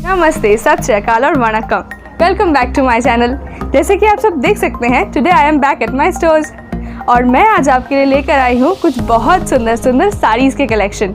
नमस्ते, सत श्री अकाल और वणक्कम। Welcome back to my channel. जैसे कि आप सब देख सकते हैं, today I am back at my stores और मैं आज आपके लिए लेकर आई हूँ कुछ बहुत सुंदर सुंदर साड़ीज़ के कलेक्शन।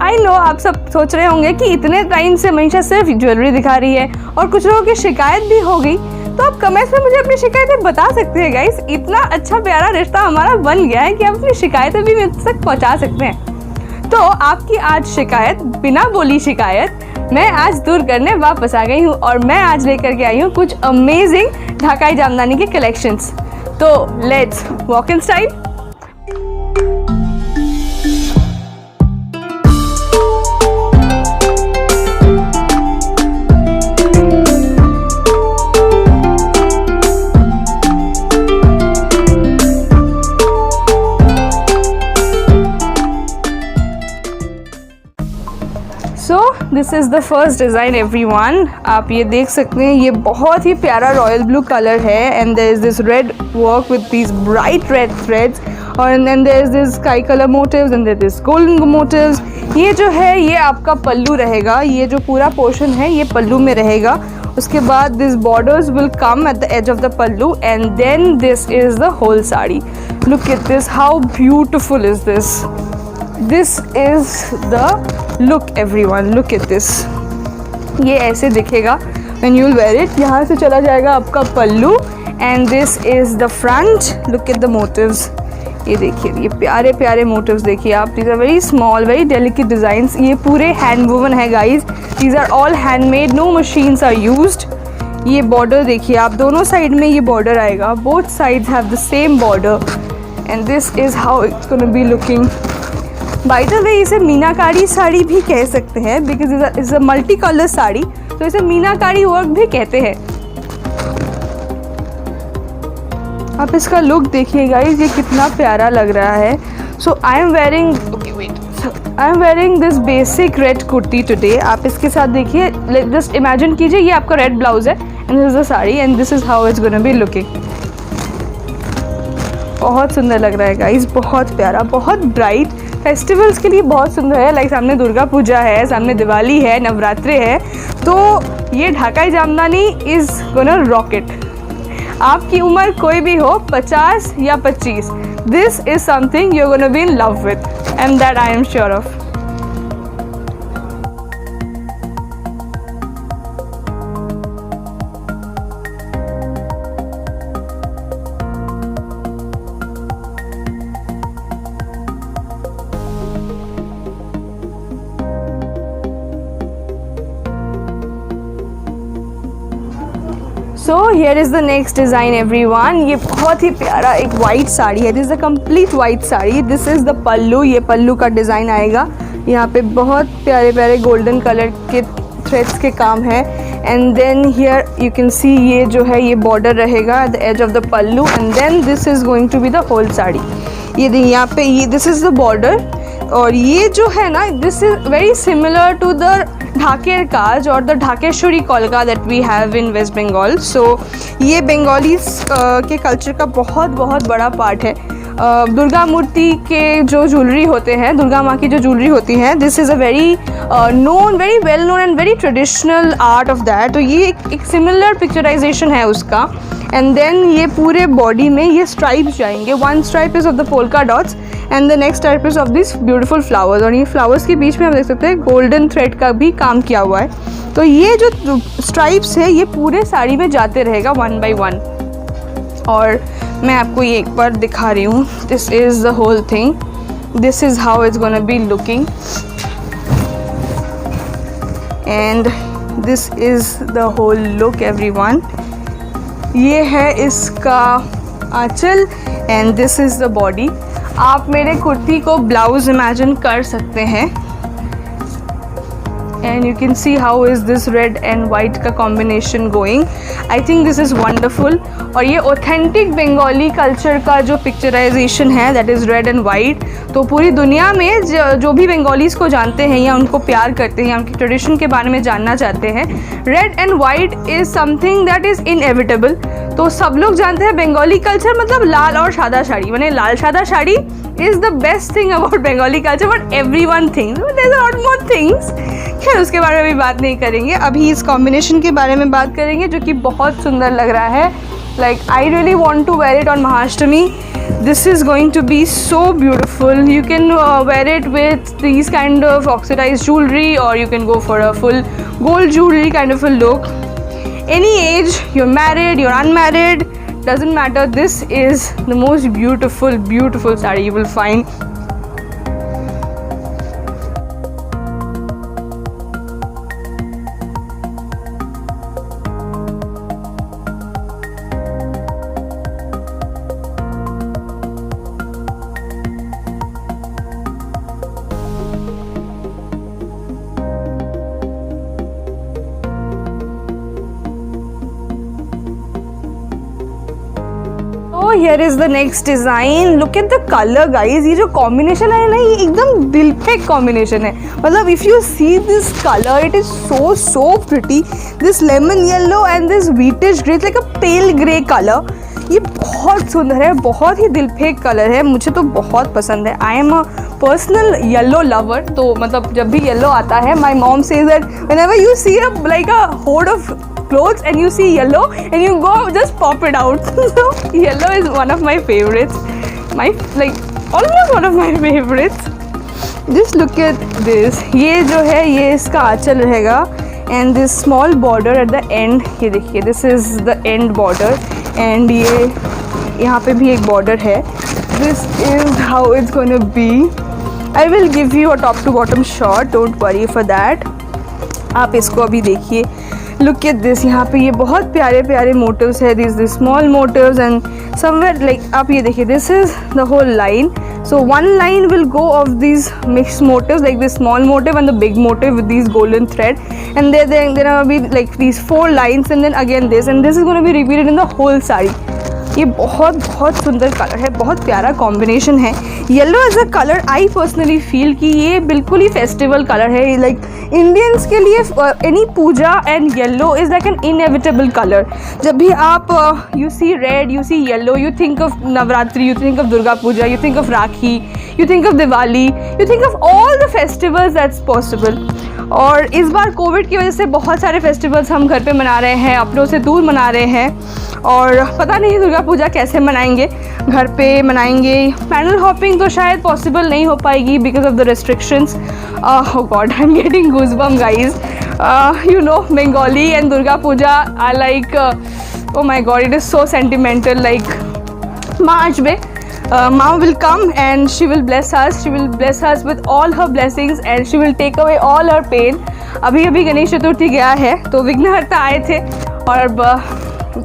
आई नो आप सब सोच रहे होंगे कि इतने टाइम से मनीषा सिर्फ ज्वेलरी दिखा रही है और कुछ लोगों की शिकायत भी हो गई, तो आप कमेंट्स में मुझे अपनी शिकायतें बता सकते हैं गाइस। इतना अच्छा प्यारा रिश्ता हमारा बन गया है कि आप अपनी शिकायतें भी मेरे तक पहुँचा सकते हैं। तो आपकी आज शिकायत, बिना बोली शिकायत, मैं आज दूर करने वापस आ गई हूँ और मैं आज लेकर के आई हूँ कुछ अमेजिंग ढाकाई जामदानी के कलेक्शंस। तो let's walk in style. So this is the first design everyone. आप ये देख सकते हैं, ये बहुत ही प्यारा रॉयल ब्लू कलर है and there is this red work with these bright red threads और then there is this sky colour motifs and there this golden motifs. ये जो है ये आपका पल्लू रहेगा, ये जो पूरा पोर्शन है ये पल्लू में रहेगा। उसके बाद this borders will come at the edge of the pallu and then this is the whole sari. Look at this, how beautiful is this. This is the look everyone, look at this। ये ऐसे दिखेगा when you'll wear it। यहाँ से चला जाएगा आपका पल्लू and this is the front। look at the motives। ये देखिए, ये प्यारे प्यारे motives देखिए आप। these are very small, very delicate designs। ये पूरे hand woven है guys। these are all handmade, no machines are used। ये border देखिए आप, दोनों साइड में ये border आएगा। both sides have the same border and this is how it's gonna be looking। By the way इसे मीनाकारी साड़ी भी कह सकते हैं because is a multi colour sari, तो इसे मीनाकारी वर्क भी कहते हैं। आप इसका लुक देखिए गाइस, ये कितना प्यारा लग रहा है। So I am wearing this basic red kurti today. आप इसके साथ देखिए, जस्ट इमेजिन कीजिए ये आपका रेड ब्लाउज है and this is the sari and this is how it's gonna be looking. बहुत सुंदर लग रहा है गाइस, बहुत प्यारा, बहुत ब्राइट। फेस्टिवल्स के लिए बहुत सुंदर है। लाइक सामने दुर्गा पूजा है, सामने दिवाली है, नवरात्रि है, तो ये Dhakai Jamdani is gonna rock it. आपकी उम्र कोई भी हो, 50 या 25, this is something you gonna be in love with and that I am sure of. So here is the next design everyone. ये बहुत ही प्यारा एक वाइट साड़ी है। This is a complete white sari. This is the pallu. ये पल्लू का design आएगा। यहाँ पे बहुत प्यारे प्यारे गोल्डन कलर के थ्रेड्स के काम है and then here you can see ये जो है ये बॉर्डर रहेगा at the edge of the pallu and then this is going to be the whole sari. ये यहाँ पे ये दिस इज़ द बॉर्डर और ये जो है ना, this is very similar to the ढाकेर काज और द ढाकेश्वरी कॉलका that we have in West Bengal. सो ये बंगालीज के कल्चर का बहुत बहुत बड़ा पार्ट है। दुर्गा मूर्ति के जो ज्वेलरी होते हैं, दुर्गा माँ की जो ज्वेलरी होती है, this is a very known, very well known and very traditional art of that. तो ये एक सिमिलर पिक्चराइजेशन है उसका एंड देन ये पूरे बॉडी में ये स्ट्राइप्स जाएंगे। One stripe is of the polka dots and the next type is of this beautiful flowers और ये फ्लावर्स के बीच में हम देख सकते हैं गोल्डन थ्रेड का भी काम किया हुआ है। तो ये जो स्ट्राइप्स है ये पूरे साड़ी में जाते रहेगा वन बाय वन और मैं आपको ये एक बार दिखा रही हूँ। This is the whole thing, this is how it's gonna be looking and this is the whole look everyone. ये है इसका आंचल and this is the body. आप मेरे कुर्ती को ब्लाउज इमेजिन कर सकते हैं and you can see how is this red and white का combination going. I think this is wonderful और ये ऑथेंटिक बंगाली कल्चर का जो पिक्चराइजेशन है that is red and white. तो पूरी दुनिया में जो भी बंगालीज को जानते हैं या उनको प्यार करते हैं या उनकी ट्रेडिशन के बारे में जानना चाहते हैं, red and white is something that is inevitable. तो सब लोग जानते हैं बंगाली कल्चर मतलब लाल और सादा साड़ी, मैंने लाल सादा sari is the best thing about Bengali culture, but every one things there are lot more things खैर उसके बारे में भी बात नहीं करेंगे, अभी इस कॉम्बिनेशन के बारे में बात करेंगे जो कि बहुत सुंदर लग रहा है. Like I really want to wear it on Mahashtami. This is going to be so beautiful. You can wear it with these kind of oxidized jewelry, or you can go for a full gold jewelry kind of a look. Any age, you're married, you're unmarried, doesn't matter. This is the most beautiful saree you will find. Here is the next design. Look at the color guys. ये जो combination है ना, ये एकदम दिल fake combination है. मतलब if you see this color, it is so pretty. This lemon yellow and this wheatish grey, like a pale grey color. ये बहुत सुंदर है, बहुत ही दिल फेक कलर है, मुझे तो बहुत पसंद है. I am a personal yellow lover. तो मतलब जब भी येलो आता है, my mom says that whenever you see a like a hoard of clothes and you see yellow and you go just pop it out. So yellow is one of my favorites, like almost one of my favorites. Just look at this. ये जो है ये इसका आंचल रहेगा and this small border at the end. ये देखिए, this is the end border and ये यहाँ पे भी एक border है. This is how it's gonna be. I will give you a top to bottom shot, don't worry for that. आप इसको अभी देखिए. Look at this. यहाँ पे ये बहुत प्यारे प्यारे motifs है. These small motifs and somewhere like आप ये देखिए, this is the whole line. So one line will go of these mixed motifs, like this small motif and the big motif with these golden thread, and there are be like these 4 lines and then again this, and this is going to be repeated in the whole saree. ये बहुत सुंदर colour है, बहुत प्यारा combination है. Yellow as a colour I personally feel कि ये बिल्कुल ही फेस्टिवल कलर है. लाइक इंडियंस के लिए any puja and yellow is like an inevitable colour. जब भी आप you see red, you see yellow, you think of Navratri, you think of Durga Puja, you think of Rakhi, you think of Diwali, you think of all the festivals that's possible. और इस बार Covid की वजह से बहुत सारे फेस्टिवल्स हम घर पे मना रहे हैं, अपनों से दूर मना रहे हैं, और पता नहीं दुर्गा पूजा कैसे मनाएंगे. घर पे मनाएंगे. पैनल हॉपिंग तो शायद पॉसिबल नहीं हो पाएगी because of the restrictions. Oh God, I am getting goosebump guys. You know, Bengali and Durga Puja are like, oh my god, it is so sentimental. Like March में Ma will come and she will bless us. She will bless us with all her blessings and she will take away all our pain. अभी गणेश चतुर्थी गया है तो विघ्नहर्ता आए थे, और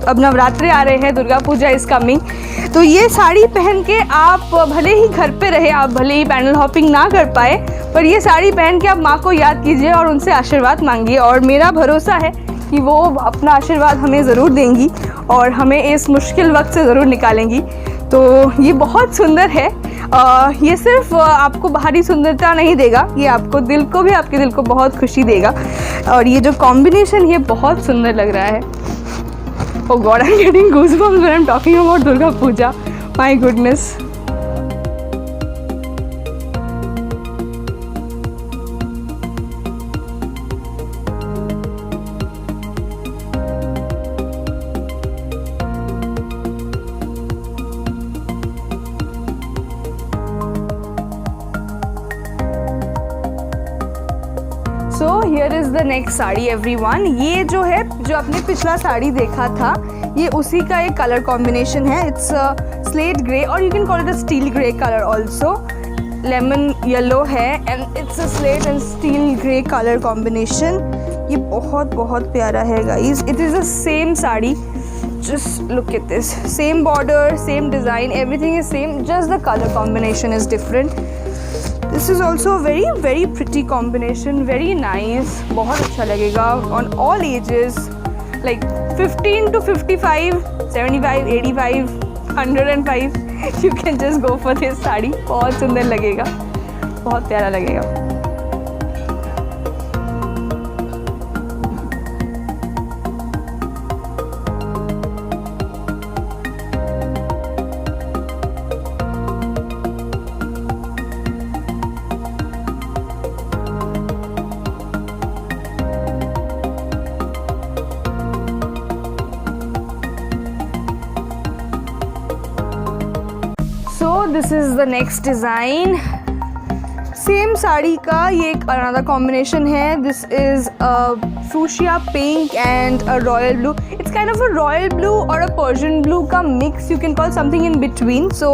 अब नवरात्रे आ रहे हैं, दुर्गा पूजा इज़ कमिंग. तो ये साड़ी पहन के आप भले ही घर पे रहे, आप भले ही पैनल हॉपिंग ना कर पाए, पर ये साड़ी पहन के आप माँ को याद कीजिए और उनसे आशीर्वाद मांगिए. और मेरा भरोसा है कि वो अपना आशीर्वाद हमें ज़रूर देंगी और हमें इस मुश्किल वक्त से ज़रूर निकालेंगी. तो ये बहुत सुंदर है. ये सिर्फ आपको बाहरी सुंदरता नहीं देगा, ये आपको दिल को भी, आपके दिल को बहुत खुशी देगा. और ये जो कॉम्बिनेशन ये बहुत सुंदर लग रहा है. Oh God, I'm getting goosebumps when I'm talking about Durga Puja. My goodness. So here is the next sari everyone. ये जो है, जो आपने पिछला साड़ी देखा था, ये उसी का एक कलर कॉम्बिनेशन है. इट्स स्लेट ग्रे और you can call it a steel grey colour also. Lemon yellow है and it's a slate and steel grey colour combination. ये बहुत प्यारा है guys. It is the same sari. Just look at this. Same border, same design, everything is same. Just the color combination is different. This is also a very pretty combination. Very nice. बहुत अच्छा लगेगा on all ages. Like 15 to 55, 75, 85, 105. You can just go for this sari. बहुत सुंदर लगेगा. बहुत प्यारा लगेगा. this is the next design. Same sari का ये एक अनदर कॉम्बिनेशन है. This is fuchsia pink and a royal blue. It's kind of a royal blue or a Persian blue का mix. You can call something in between. So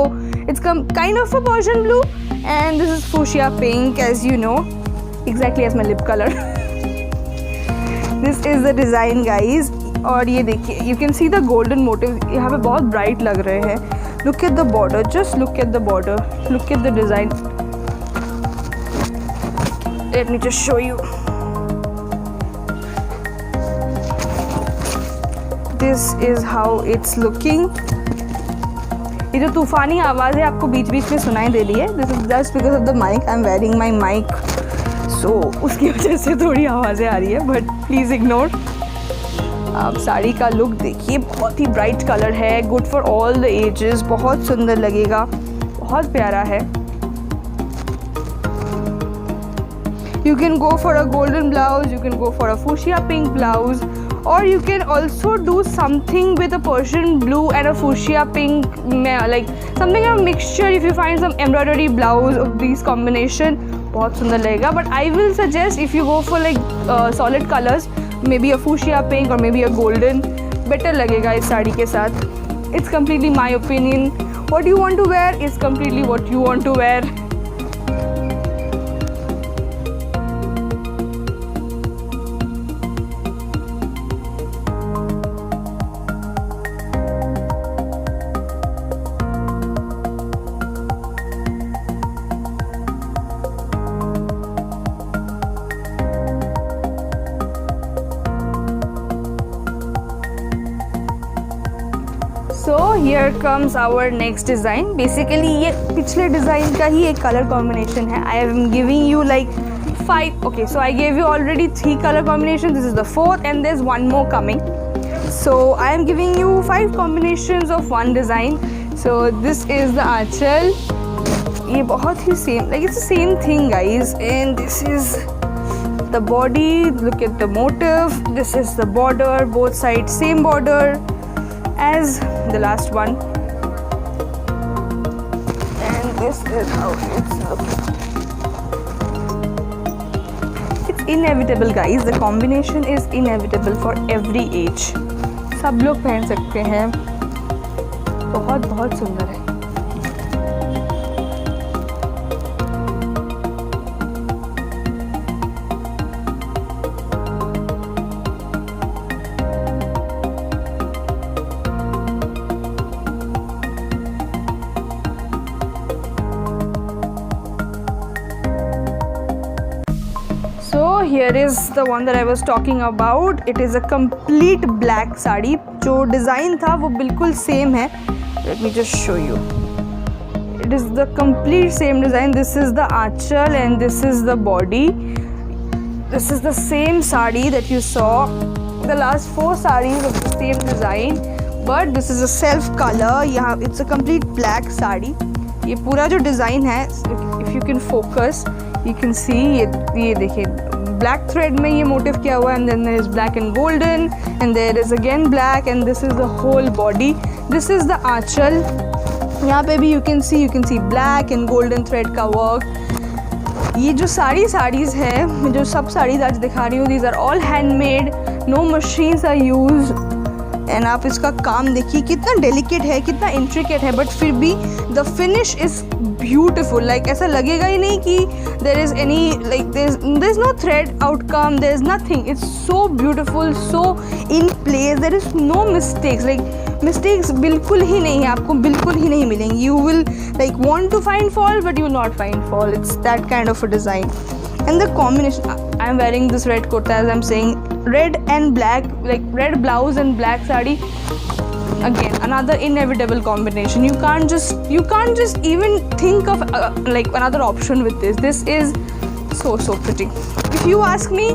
it's kind of a Persian blue and this is fuchsia pink, as you know, exactly as my lip color. This is the design, guys. और ये देखिए, you can see the golden motive. यहाँ पे बहुत bright लग रहे हैं. Look at the border. Just look at the border. Look at the design. Let me just show you. This is how it's looking. ये जो तूफ़ानी आवाज़ है आपको बीच बीच में सुनाई दे रही है. This is just because of the mic. I'm wearing my mic, so उसकी वजह से थोड़ी आवाज़ें आ रही है. But please ignore. आप साड़ी का लुक देखिए, बहुत ही ब्राइट कलर है. Good for all the ages. बहुत सुंदर लगेगा, बहुत प्यारा है. You can go for a golden blouse, you can go for a fuchsia pink blouse, or you can also do something with a Persian blue and a fuchsia pink, like something of a mixture. If you find some embroidery blouse of these combination, बहुत सुंदर लगेगा. But I will suggest if you go for like solid colors, maybe a fuchsia pink or maybe a golden, better लगेगा इस साड़ी के साथ. It's completely my opinion. What you want to wear is completely what you want to wear. So here comes our next design. Basically ये पिछले design का ही एक colour combination है. I am giving you like 5. Okay, so I gave you already 3 color combinations. This is the 4th and there's one more coming. So I am giving you 5 combinations of one design. So this is the aanchal. ये बहुत ही same, like it's the same thing, guys. And this is the body. Look at the motif. This is the border. Both sides same border as the last one, and this is how it's looking. It's inevitable, guys. The combination is inevitable for every age. सब लोग पहन सकते हैं. बहुत बहुत सुंदर है. Here is the one that I was talking about. It is a complete black sari. जो डिज़ाइन था वो बिल्कुल सेम है. Let me just show you. It is the complete same design. This is the aanchal and this is the body. This is the same sari that you saw. The last 4 sarees of the same design, but this is a self color. यहाँ it's a complete black sari. ये पूरा जो design है, if you can focus, you can see ये देखिए, black thread में ये motif किया हुआ है, and then there is black and golden, and there is again black, and this is the whole body. This is the aanchal. यहाँ पे भी you can see black and golden thread का work. ये जो साड़ीज़ है, जो सब साड़ीज़ आज दिखा रही हूँ, these are all handmade, no machines are used. And आप इसका काम देखिए, कितना डेलिकेट है, कितना इंट्रिकेट है, बट फिर भी the finish is beautiful. Like ऐसा लगेगा ही नहीं कि there is any, like there is no thread outcome, there is nothing. It's so beautiful, so in place. There is no mistakes. Like mistakes बिल्कुल ही नहीं है, आपको बिल्कुल ही नहीं मिलेंगी. You will like want to find fault but you not find fault. It's that kind of a design. And the combination, I am wearing this red kurta, as I am saying, red and black, like red blouse and black sari. Again, another inevitable combination. You can't just even think of like another option with this. This is so pretty. If you ask me,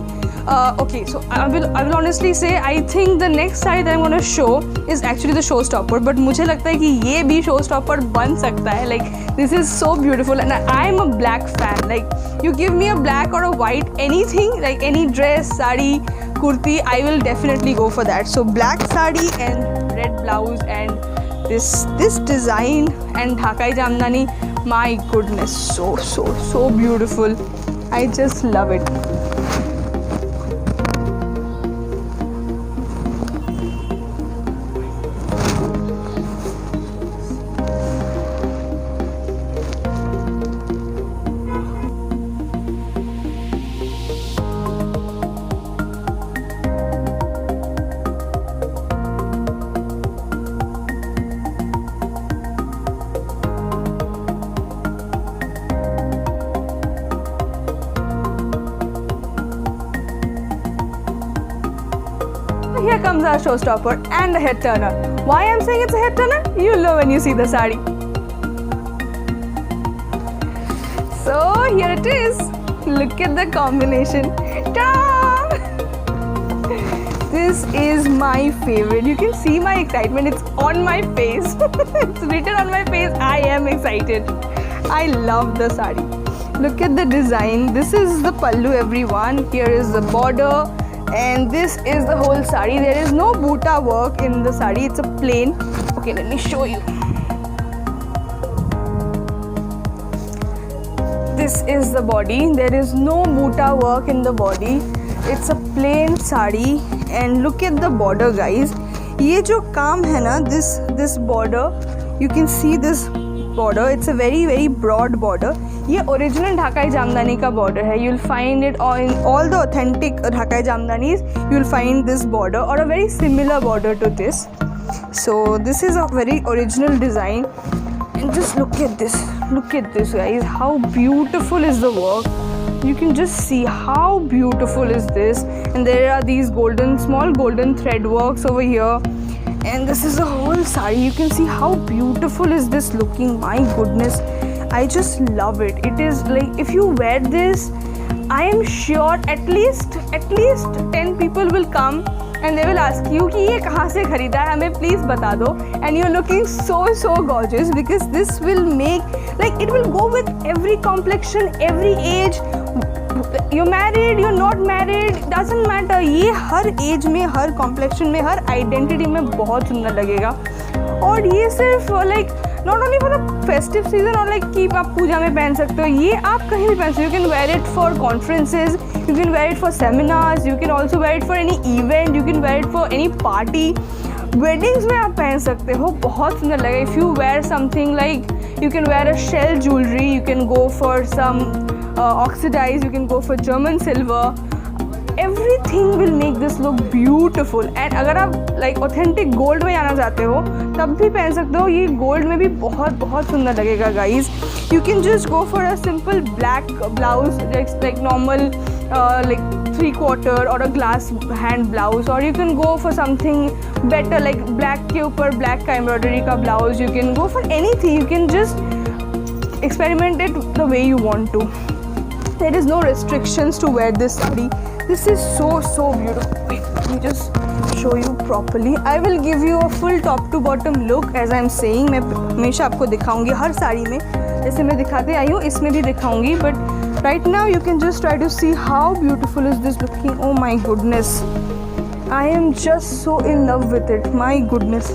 okay, so I will honestly say I think the next sari that I'm going to show is actually the showstopper. But मुझे लगता है कि ये भी showstopper बन सकता है. Like this is so beautiful, and I'm a black fan. Like you give me a black or a white, anything, like any dress, sari, kurti, I will definitely go for that. So black sari and red blouse and this design and Dhakai Jamdani, my goodness, so beautiful. I just love it. Here comes our showstopper and the head turner. Why I'm saying it's a head turner? You'll know when you see the sari. So here it is. Look at the combination. Ta! This is my favorite. You can see my excitement. It's on my face. It's written on my face. I am excited. I love the sari. Look at the design. This is the pallu, everyone. Here is the border. And this is the whole sari. There is no buta work in the sari. It's a plain. Okay, let me show you. This is the body. There is no buta work in the body. It's a plain sari. And look at the border, guys. ये जो काम है ना, this border, you can see this border. It's a very broad border. ये original Dhakai jamdani का border है. You'll find it in all the authentic Dhakai जामदानीज. You'll find this border or a very similar border to this. So this is a very original design. And just look at this. Look at this, guys. How beautiful is the work. You can just see how beautiful is this. And there are these small golden thread works over here. And this is the whole sari. You can see how beautiful is this looking. My goodness. I just love it. It is like, if you wear this, I am sure at least 10 people will come and they will ask you कि ये कहाँ से खरीदा है, हमें please बता दो. And you're looking so gorgeous because this will make, like, it will go with every complexion, every age. You're married, you're not married, doesn't matter. ये हर एज में, हर कॉम्प्लेक्शन में, हर आइडेंटिटी में बहुत सुंदर लगेगा. और ये सिर्फ like not only for the festive season और लाइक कि आप पूजा में पहन सकते हो. ये आप कहीं भी पहन सकते हो. You can wear it for conferences, you can wear it for seminars, you can also wear it for any event, you can wear it for any party. Weddings में आप पहन सकते हो, बहुत सुंदर लगेगा. If you wear something like, you can wear a shell jewellery, you can go for some oxidized, you can go for German silver. Everything will make this look beautiful. And अगर आप like authentic gold में जाना चाहते हो तब भी पहन सकते हो. ये gold में भी बहुत सुंदर लगेगा, guys. You can just go for a simple black blouse, like normal like 3/4 or a glass hand blouse, or you can go for something better like black के ऊपर black का embroidery का blouse. You can go for anything. You can just experiment it the way you want to. There is no restrictions to wear this sari. This is so beautiful. Wait, let me just show you properly. I will give you a full top to bottom look as I'm saying. मैं हमेशा आपको दिखाऊंगी हर साड़ी में, जैसे मैं दिखाते आई हूँ इसमें भी दिखाऊंगी. But right now you can just try to see how beautiful is this looking. Oh my goodness. I am just so in love with it. My goodness.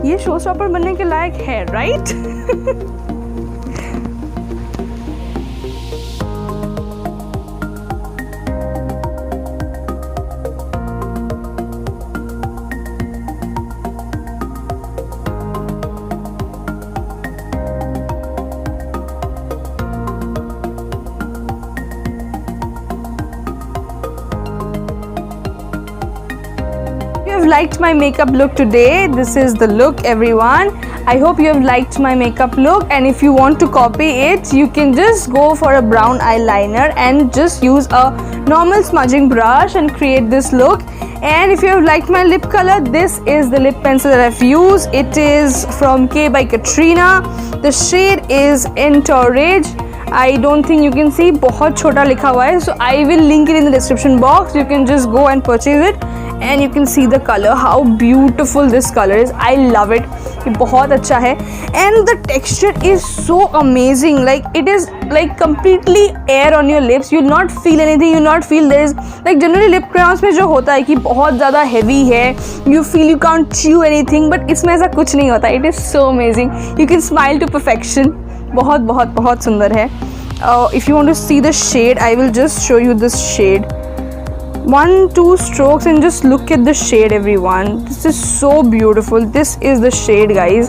ये शो स्टॉपर बनने के लायक है, right? Liked my makeup look today. This is the look, everyone. I hope you have liked my makeup look, and if you want to copy it, you can just go for a brown eyeliner and just use a normal smudging brush and create this look. And if you have liked my lip color, this is the lip pencil that I've used. It is from K by Katrina. The shade is Entourage. I don't think you can see, बहुत छोटा लिखा हुआ है. So I will link it in the description box. You can just go and purchase it. And you can see the colour, how beautiful this colour is. I love it. ये बहुत अच्छा है. And the texture is so amazing. Like it is like completely air on your lips. You not feel anything. You not feel there is like generally lip crayons में जो होता है कि बहुत ज़्यादा हैवी है, you feel you can't chew anything, but इसमें ऐसा कुछ नहीं होता. It is so amazing. You can smile to perfection. बहुत बहुत बहुत सुंदर है. If you want to see the shade, I will just show you this shade. 1-2 strokes and just look at the shade, everyone. This is so beautiful. This is the shade, guys.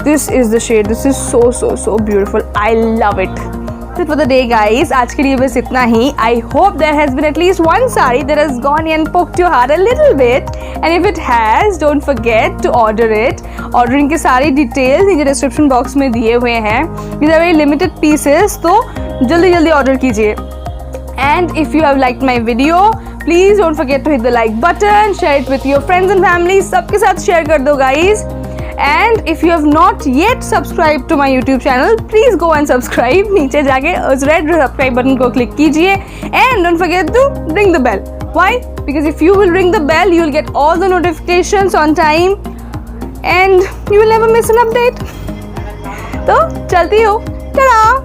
This is the shade. This is so beautiful. I love it. That's it for the day, guys. आज के लिए बस इतना ही. I hope there has been at least one saree that has gone and poked your heart a little bit. And if it has, don't forget to order it. Ordering के सारी details नीचे description box में दिए हुए हैं. These are very limited pieces, तो जल्दी order कीजिए. And if you have liked my video, please don't forget to hit the like button, share it with your friends and family. सबके साथ share कर दो, guys. And if you have not yet subscribed to my YouTube channel, please go and subscribe. नीचे जाके उस red subscribe button को click कीजिए. And don't forget to ring the bell. Why? Because if you will ring the bell, you will get all the notifications on time, and you will never miss an update. तो चलती हूँ. Ta-da!